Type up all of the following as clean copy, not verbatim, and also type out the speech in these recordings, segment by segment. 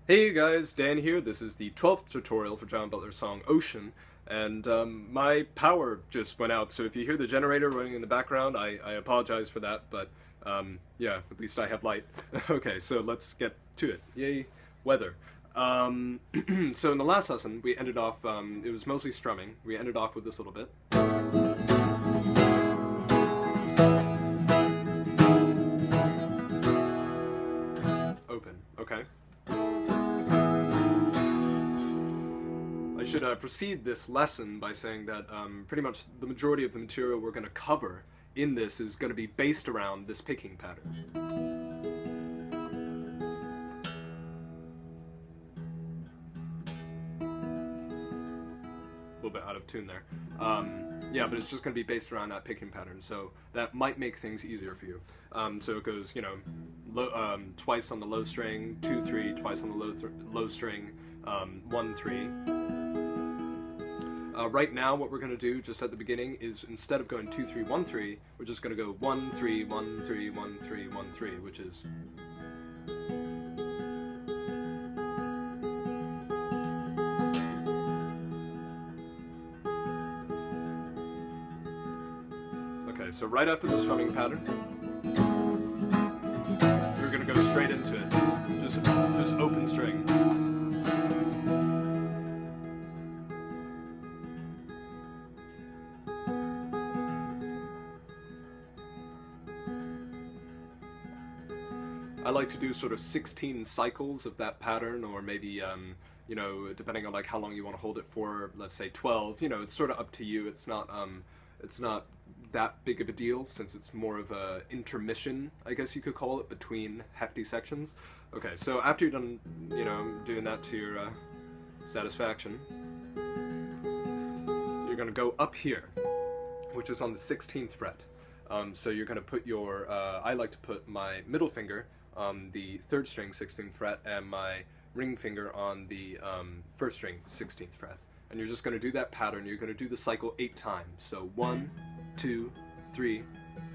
Hey guys, Dan here. This is the 12th tutorial for John Butler's song Ocean, and my power just went out, so if you hear the generator running in the background, I apologize for that, but yeah, at least I have light. Okay, so let's get to it. Yay, weather. So in the last lesson, we ended off, it was mostly strumming. We ended off with this little bit. Open, okay. I should precede this lesson by saying that pretty much the majority of the material we're going to cover in this is going to be based around this picking pattern. A little bit out of tune there. Yeah, but it's just going to be based around that picking pattern, so that might make things easier for you. So it goes, you know, twice on the low string, 2, 3, twice on the low string, 1, 3. Right now, what we're going to do just at the beginning is instead of going 2, 3, 1, 3, we're just going to go 1, 3, 1, 3, 1, 3, 1, 3, which is. Okay, so right after the strumming pattern, you're going to go straight into it. Just open string. I like to do sort of 16 cycles of that pattern, or maybe, you know, depending on like how long you want to hold it for, let's say 12, you know, it's sort of up to you. It's not that big of a deal since it's more of a intermission, I guess you could call it, between hefty sections. Okay, so after you're done, you know, doing that to your satisfaction, you're going to go up here, which is on the 16th fret. So you're going to put your, I like to put my middle finger on the 3rd string 16th fret and my ring finger on the 1st string 16th fret. And you're just going to do that pattern. You're going to do the cycle 8 times. So 1, 2, 3,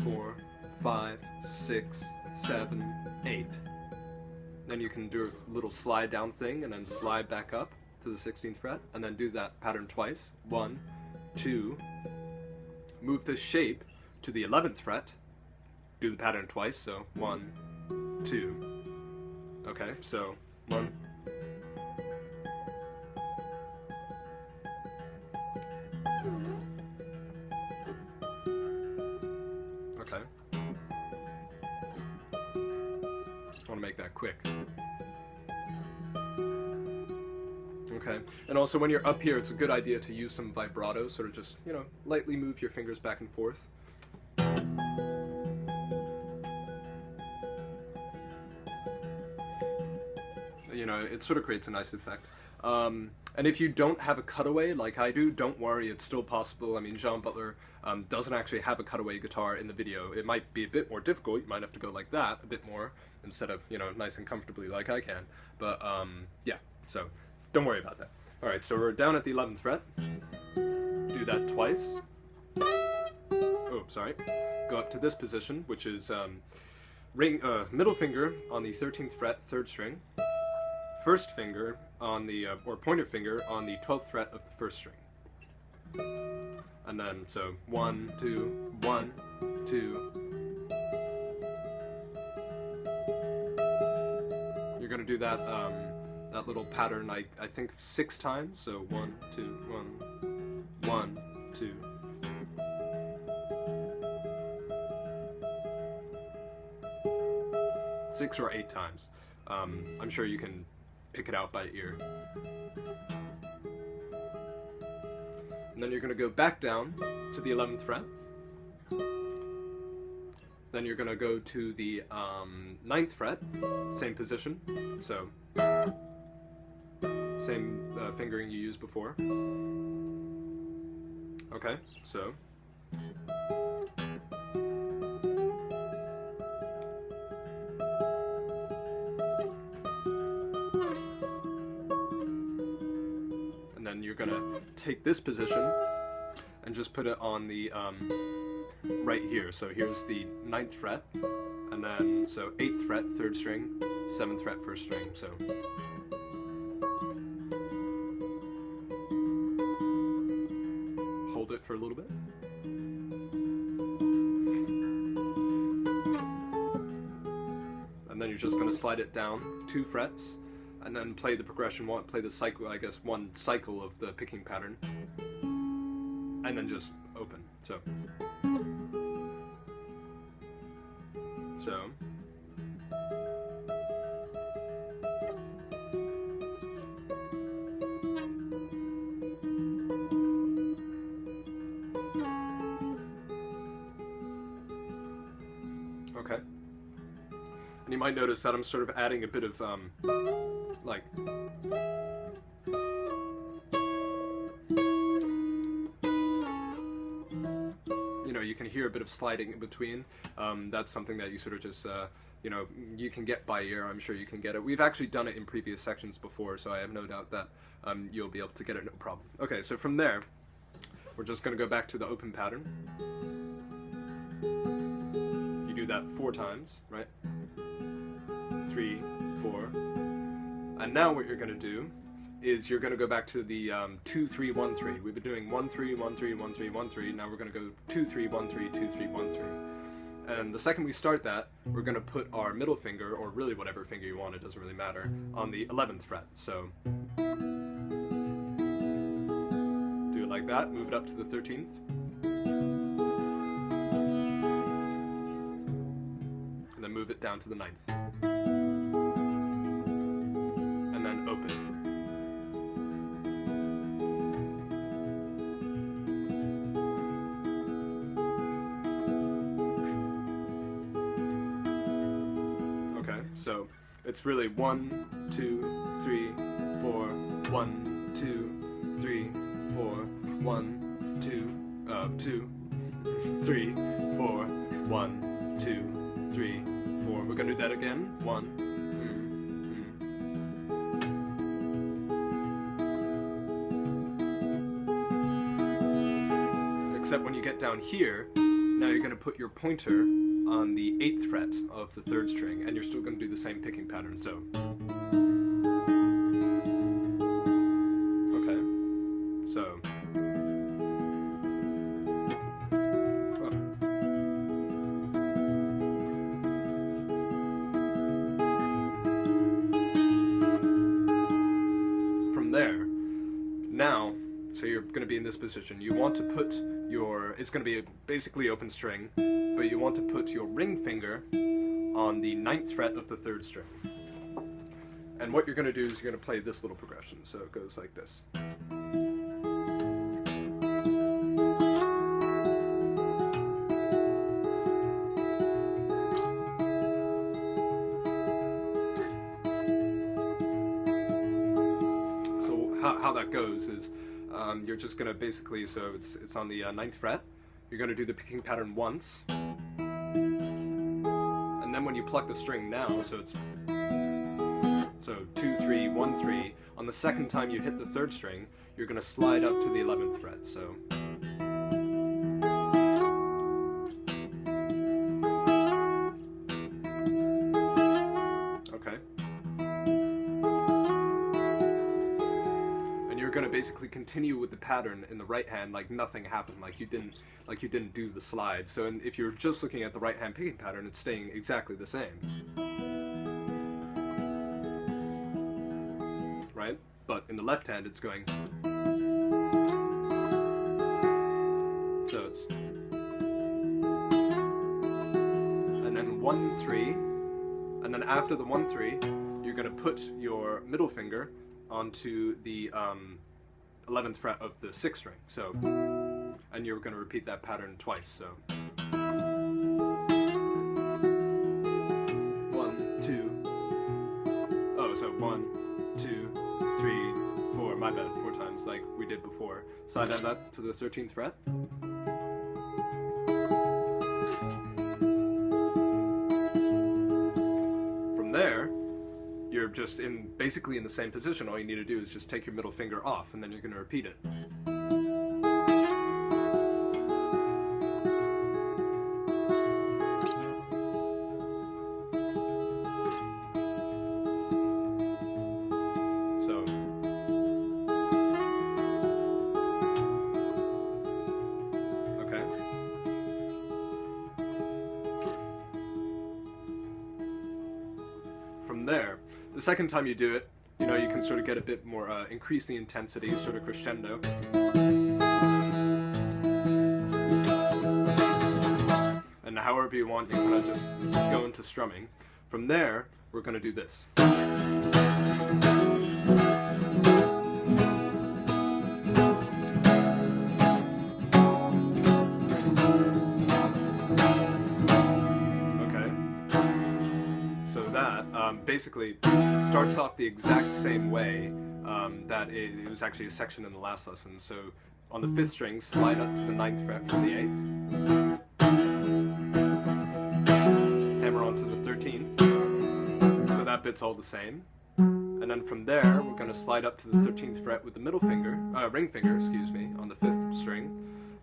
4, 5, 6, 7, 8. Then you can do a little slide down thing and then slide back up to the 16th fret and then do that pattern twice. 1, 2, move this shape to the 11th fret, do the pattern twice, so 1, 2. Okay, so 1. Okay. I want to make that quick. Okay, and also when you're up here, it's a good idea to use some vibrato, sort of just, you know, lightly move your fingers back and forth. You know, it sort of creates a nice effect. And if you don't have a cutaway like I do, don't worry, it's still possible. I mean, John Butler doesn't actually have a cutaway guitar in the video. It might be a bit more difficult. You might have to go like that a bit more instead of, you know, nice and comfortably like I can. But yeah, so don't worry about that. Alright, so we're down at the 11th fret. Do that twice. go up to this position, which is middle finger on the 13th fret, 3rd string, first finger on the, or pointer finger on the 12th fret of the 1st string. And then, so 1, 2, 1, 2. You're gonna do that that little pattern, I think 6 times. So 1, 2, 1, 1, 2. Six or 8 times. I'm sure you can pick it out by ear. And then you're going to go back down to the 11th fret. Then you're going to go to the 9th fret, same position. So, same fingering you used before. Okay, so. Then you're gonna take this position and just put it on the right here. So here's the 9th fret, and then so 8th fret, 3rd string, 7th fret, 1st string. So hold it for a little bit. And then you're just gonna slide it down 2 frets. And then play the progression, play the cycle, I guess, 1 cycle of the picking pattern. And then just open, so. Okay. And you might notice that I'm sort of adding a bit of, like, you know, you can hear a bit of sliding in between. That's something that you sort of just, you know, you can get by ear. I'm sure you can get it. We've actually done it in previous sections before, so I have no doubt that you'll be able to get it no problem. Okay, so from there, we're just going to go back to the open pattern. You do that 4 times, right? 3, 4. And now what you're going to do is you're going to go back to the 2, 3, 1, 3. We've been doing 1, 3, 1, 3, 1, 3, 1, 3. Now we're going to go 2, 3, 1, 3, 2, 3, 1, 3. And the second we start that, we're going to put our middle finger, or really whatever finger you want, it doesn't really matter, on the 11th fret. So do it like that, move it up to the 13th. And then move it down to the 9th. And then open. So it's really 1, 2, 3, 4, 1, 2, 3, 4, 1, 2, 2, 3, 4, 1, 2, 3, 4. We're gonna do that again. 1. Except when you get down here, now you're gonna put your pointer on the 8th fret of the 3rd string, and you're still going to do the same picking pattern. So, okay, so, from there, now, so you're going to be in this position. You want to put your, it's going to be a basically open string, but you want to put your ring finger on the 9th fret of the 3rd string. And what you're going to do is you're going to play this little progression. So it goes like this. So how that goes is you're just going to basically, so it's on the 9th fret. You're going to do the picking pattern once. And then when you pluck the string now, so it's 2, 3, 1, 3. On the second time you hit the 3rd string, you're going to slide up to the 11th fret. So Okay? And you're gonna basically continue with the pattern in the right hand like nothing happened, like you didn't do the slide. So if you're just looking at the right hand picking pattern, it's staying exactly the same. Right? But in the left hand it's going. So it's, and then 1, 3, and then after the 1, 3, you're gonna put your middle finger onto the 11th fret of the 6th string. So, and you're gonna repeat that pattern twice. So 1, 2. Oh, so 1, 2, 3, 4. My bad. 4 times, like we did before. Slide that up to the 13th fret. There, you're just basically in the same position. All you need to do is just take your middle finger off, and then you're going to repeat it. So, okay. From there, the second time you do it, you know, you can sort of get a bit more, increase the intensity, sort of crescendo. And however you want, you kind of just go into strumming. From there, we're going to do this. Basically starts off the exact same way that it was actually a section in the last lesson. So on the 5th string, slide up to the 9th fret from the 8th, hammer onto the 13th, so that bit's all the same. And then from there, we're going to slide up to the 13th fret with the middle finger, ring finger, excuse me, on the 5th string,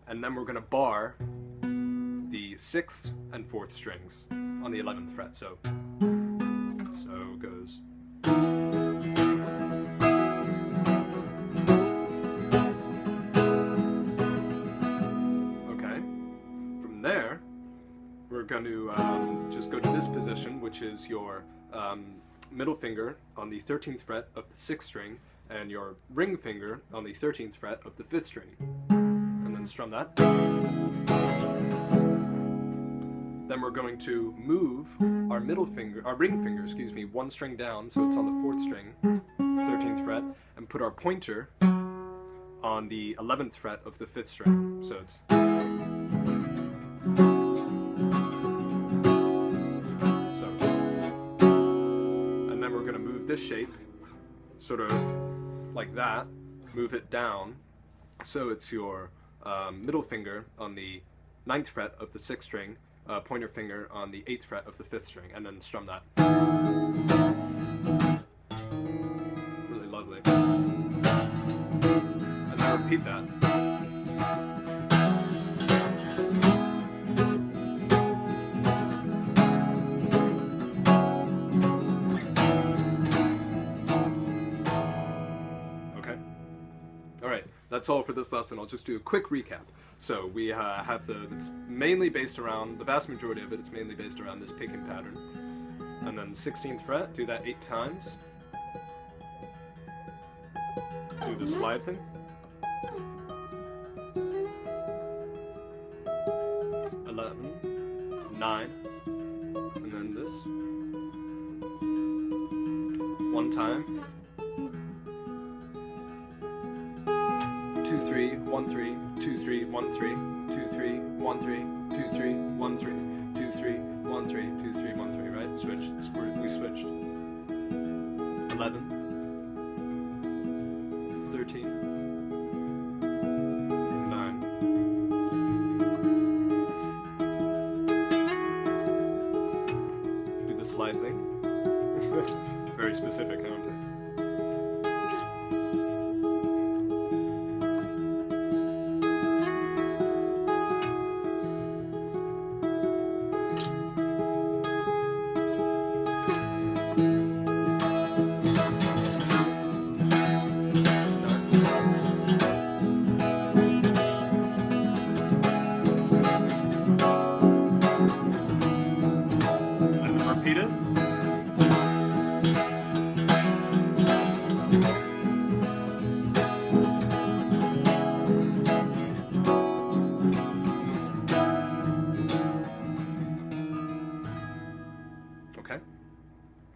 and then we're going to bar the 6th and 4th strings on the 11th fret. So it goes. Okay. From there, we're going to just go to this position, which is your middle finger on the 13th fret of the 6th string, and your ring finger on the 13th fret of the 5th string. And then strum that. Then we're going to move our ring finger, excuse me, 1 string down, so it's on the 4th string, 13th fret, and put our pointer on the 11th fret of the 5th string. So it's. So. And then we're going to move this shape, sort of like that, move it down, so it's your middle finger on the 9th fret of the 6th string, pointer finger on the 8th fret of the 5th string, and then strum that. Really lovely. And then repeat that. Okay. Alright, that's all for this lesson. I'll just do a quick recap. So we have it's mainly based around, the vast majority of it, it's mainly based around this picking pattern. And then 16th fret, do that 8 times. Do the slide thing. 11, 9, and then this. 1 time. 2, 3, 1, 3, 2, 3, 1, 3, 2, 3, 1, 3, 2, 3, 1, 3, 2, 3, 1, 3, 2, 3, 1, 3, right? Switch. We switched. 11, 13, 9. Do the slide thing. Very specific, huh?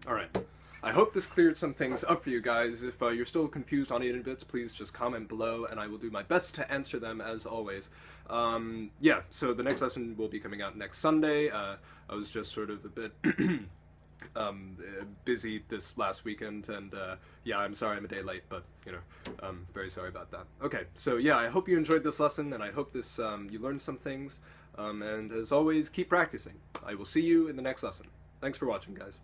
Alright. I hope this cleared some things up for you guys. If you're still confused on 8-bits, please just comment below, and I will do my best to answer them as always. Yeah, so the next lesson will be coming out next Sunday. I was just sort of a bit busy this last weekend, and yeah, I'm sorry I'm a day late, but, you know, very sorry about that. Okay, so yeah, I hope you enjoyed this lesson, and I hope this you learned some things, and as always, keep practicing. I will see you in the next lesson. Thanks for watching, guys.